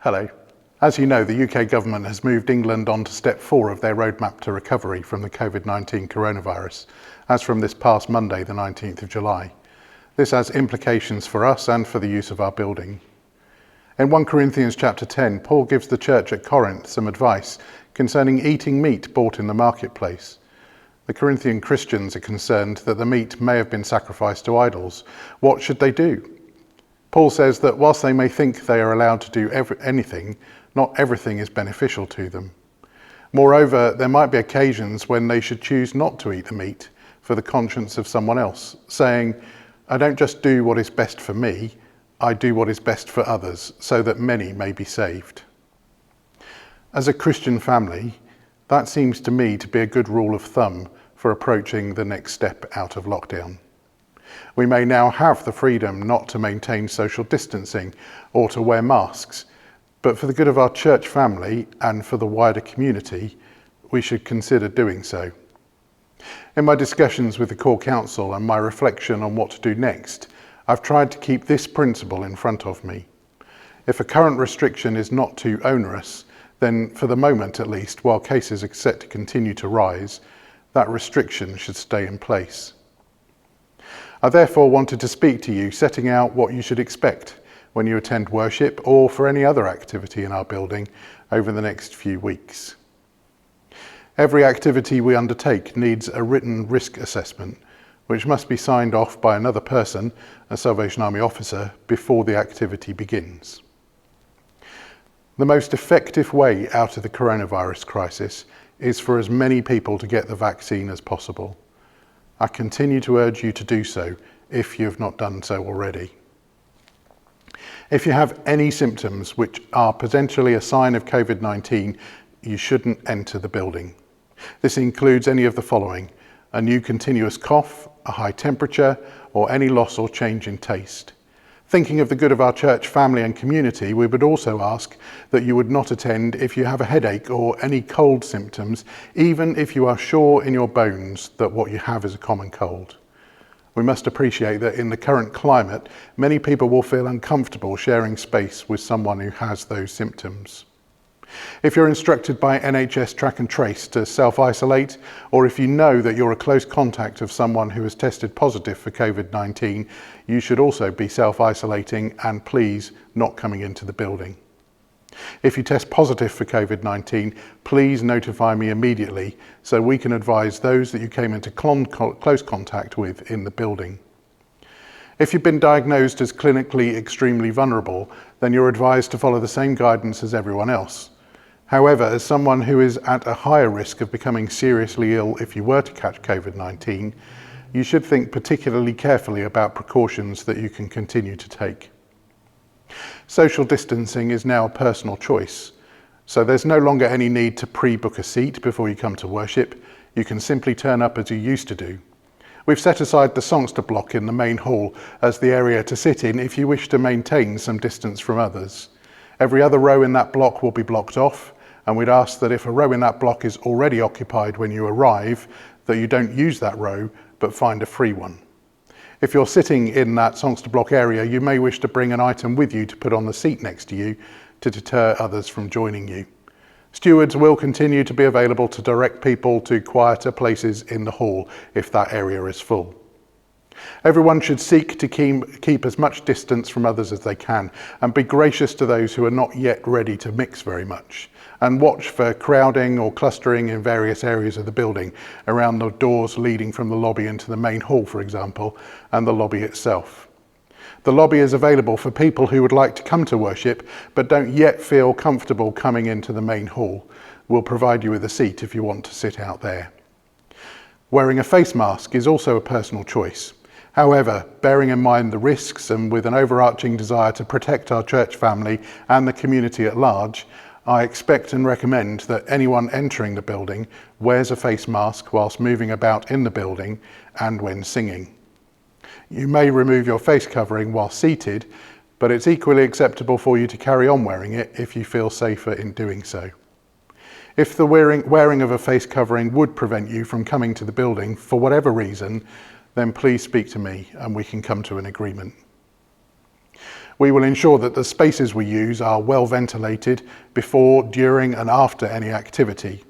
Hello. As you know, the UK government has moved England on to step 4 of their roadmap to recovery from the COVID-19 coronavirus, as from this past Monday, the 19th of July. This has implications for us and for the use of our building. In 1 Corinthians chapter 10, Paul gives the church at Corinth some advice concerning eating meat bought in the marketplace. The Corinthian Christians are concerned that the meat may have been sacrificed to idols. What should they do? Paul says that whilst they may think they are allowed to do anything, not everything is beneficial to them. Moreover, there might be occasions when they should choose not to eat the meat for the conscience of someone else, saying, "I don't just do what is best for me, I do what is best for others, so that many may be saved." As a Christian family, that seems to me to be a good rule of thumb for approaching the next step out of lockdown. We may now have the freedom not to maintain social distancing or to wear masks, but for the good of our church family and for the wider community, we should consider doing so. In my discussions with the core council and my reflection on what to do next, I've tried to keep this principle in front of me. If a current restriction is not too onerous, then for the moment at least, while cases are set to continue to rise, that restriction should stay in place. I therefore wanted to speak to you, setting out what you should expect when you attend worship or for any other activity in our building over the next few weeks. Every activity we undertake needs a written risk assessment, which must be signed off by another person, a Salvation Army officer, before the activity begins. The most effective way out of the coronavirus crisis is for as many people to get the vaccine as possible. I continue to urge you to do so if you have not done so already. If you have any symptoms which are potentially a sign of COVID-19, you shouldn't enter the building. This includes any of the following: a new continuous cough, a high temperature, or any loss or change in taste. Thinking of the good of our church family and community, we would also ask that you would not attend if you have a headache or any cold symptoms, even if you are sure in your bones that what you have is a common cold. We must appreciate that in the current climate, many people will feel uncomfortable sharing space with someone who has those symptoms. If you're instructed by NHS Track and Trace to self-isolate, or if you know that you're a close contact of someone who has tested positive for COVID-19, you should also be self-isolating and please not coming into the building. If you test positive for COVID-19, please notify me immediately so we can advise those that you came into close contact with in the building. If you've been diagnosed as clinically extremely vulnerable, then you're advised to follow the same guidance as everyone else. However, as someone who is at a higher risk of becoming seriously ill if you were to catch COVID-19, you should think particularly carefully about precautions that you can continue to take. Social distancing is now a personal choice, so there's no longer any need to pre-book a seat before you come to worship. You can simply turn up as you used to do. We've set aside the songster block in the main hall as the area to sit in if you wish to maintain some distance from others. Every other row in that block will be blocked off, and we'd ask that if a row in that block is already occupied when you arrive, that you don't use that row, but find a free one. If you're sitting in that songster block area, you may wish to bring an item with you to put on the seat next to you to deter others from joining you. Stewards will continue to be available to direct people to quieter places in the hall if that area is full. Everyone should seek to keep as much distance from others as they can and be gracious to those who are not yet ready to mix very much, and watch for crowding or clustering in various areas of the building, around the doors leading from the lobby into the main hall, for example, and the lobby itself. The lobby is available for people who would like to come to worship but don't yet feel comfortable coming into the main hall. We'll provide you with a seat if you want to sit out there. Wearing a face mask is also a personal choice. However, bearing in mind the risks and with an overarching desire to protect our church family and the community at large, I expect and recommend that anyone entering the building wears a face mask whilst moving about in the building and when singing. You may remove your face covering while seated, but it's equally acceptable for you to carry on wearing it if you feel safer in doing so. If the wearing of a face covering would prevent you from coming to the building for whatever reason, then please speak to me and we can come to an agreement. We will ensure that the spaces we use are well ventilated before, during and after any activity.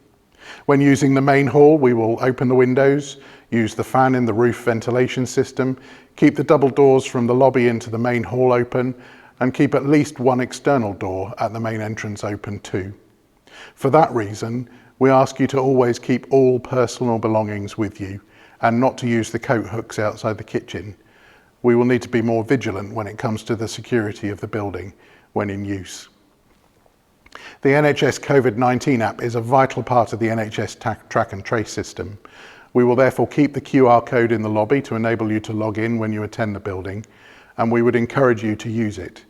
When using the main hall, we will open the windows, use the fan in the roof ventilation system, keep the double doors from the lobby into the main hall open, and keep at least one external door at the main entrance open too. For that reason, we ask you to always keep all personal belongings with you and not to use the coat hooks outside the kitchen. We will need to be more vigilant when it comes to the security of the building when in use. The NHS COVID-19 app is a vital part of the NHS track and trace system. We will therefore keep the QR code in the lobby to enable you to log in when you attend the building, and we would encourage you to use it.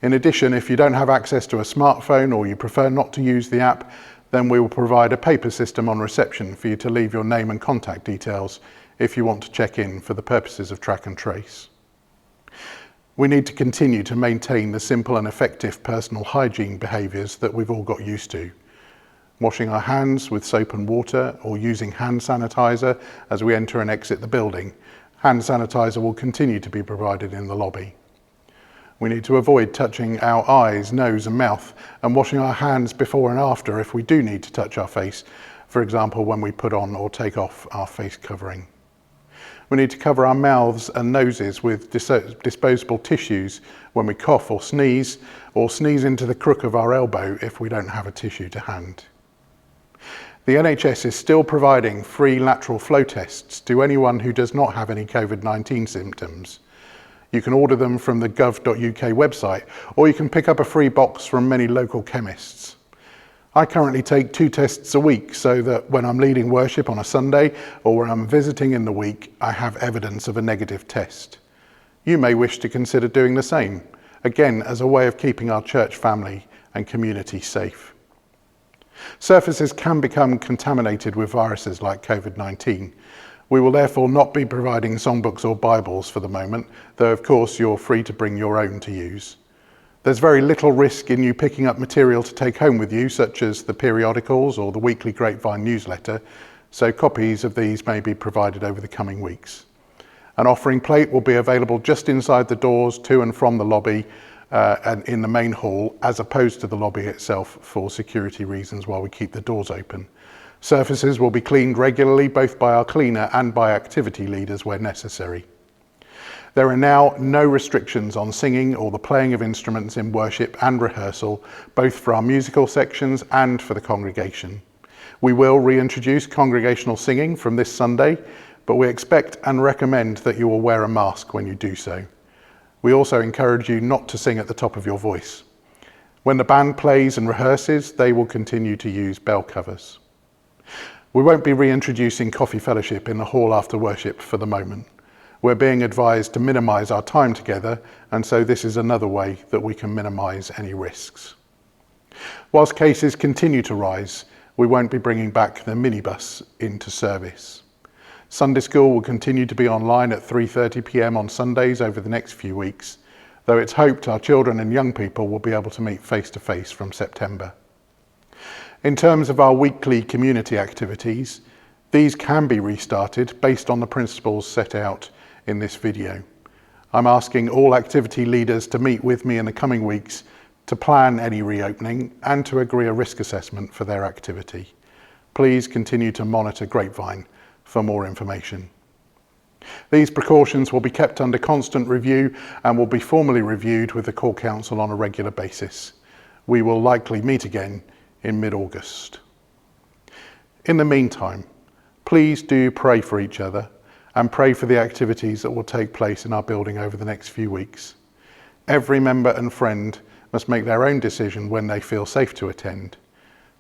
In addition, if you don't have access to a smartphone or you prefer not to use the app, then we will provide a paper system on reception for you to leave your name and contact details if you want to check in for the purposes of track and trace. We need to continue to maintain the simple and effective personal hygiene behaviours that we've all got used to. Washing our hands with soap and water or using hand sanitiser as we enter and exit the building. Hand sanitiser will continue to be provided in the lobby. We need to avoid touching our eyes, nose and mouth, and washing our hands before and after if we do need to touch our face, for example when we put on or take off our face covering. We need to cover our mouths and noses with disposable tissues when we cough or sneeze into the crook of our elbow if we don't have a tissue to hand. The NHS is still providing free lateral flow tests to anyone who does not have any COVID-19 symptoms. You can order them from the gov.uk website, or you can pick up a free box from many local chemists. I currently take 2 tests a week so that when I'm leading worship on a Sunday or when I'm visiting in the week, I have evidence of a negative test. You may wish to consider doing the same, again as a way of keeping our church family and community safe. Surfaces can become contaminated with viruses like COVID-19. We will therefore not be providing songbooks or Bibles for the moment, though of course you're free to bring your own to use. There's very little risk in you picking up material to take home with you, such as the periodicals or the weekly Grapevine newsletter, so copies of these may be provided over the coming weeks. An offering plate will be available just inside the doors to and from the lobby and in the main hall, as opposed to the lobby itself for security reasons while we keep the doors open. Surfaces will be cleaned regularly, both by our cleaner and by activity leaders where necessary. There are now no restrictions on singing or the playing of instruments in worship and rehearsal, both for our musical sections and for the congregation. We will reintroduce congregational singing from this Sunday, but we expect and recommend that you will wear a mask when you do so. We also encourage you not to sing at the top of your voice. When the band plays and rehearses, they will continue to use bell covers. We won't be reintroducing coffee fellowship in the hall after worship for the moment. We're being advised to minimise our time together, and so this is another way that we can minimise any risks. Whilst cases continue to rise, we won't be bringing back the minibus into service. Sunday school will continue to be online at 3:30 p.m. on Sundays over the next few weeks, though it's hoped our children and young people will be able to meet face to face from September. In terms of our weekly community activities, these can be restarted based on the principles set out in this video. I'm asking all activity leaders to meet with me in the coming weeks to plan any reopening and to agree a risk assessment for their activity. Please continue to monitor Grapevine for more information. These precautions will be kept under constant review and will be formally reviewed with the Core Council on a regular basis. We will likely meet again in mid-August. In the meantime, please do pray for each other and pray for the activities that will take place in our building over the next few weeks. Every member and friend must make their own decision when they feel safe to attend,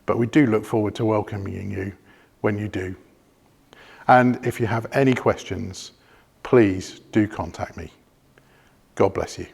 but we do look forward to welcoming you when you do. And if you have any questions, please do contact me. God bless you.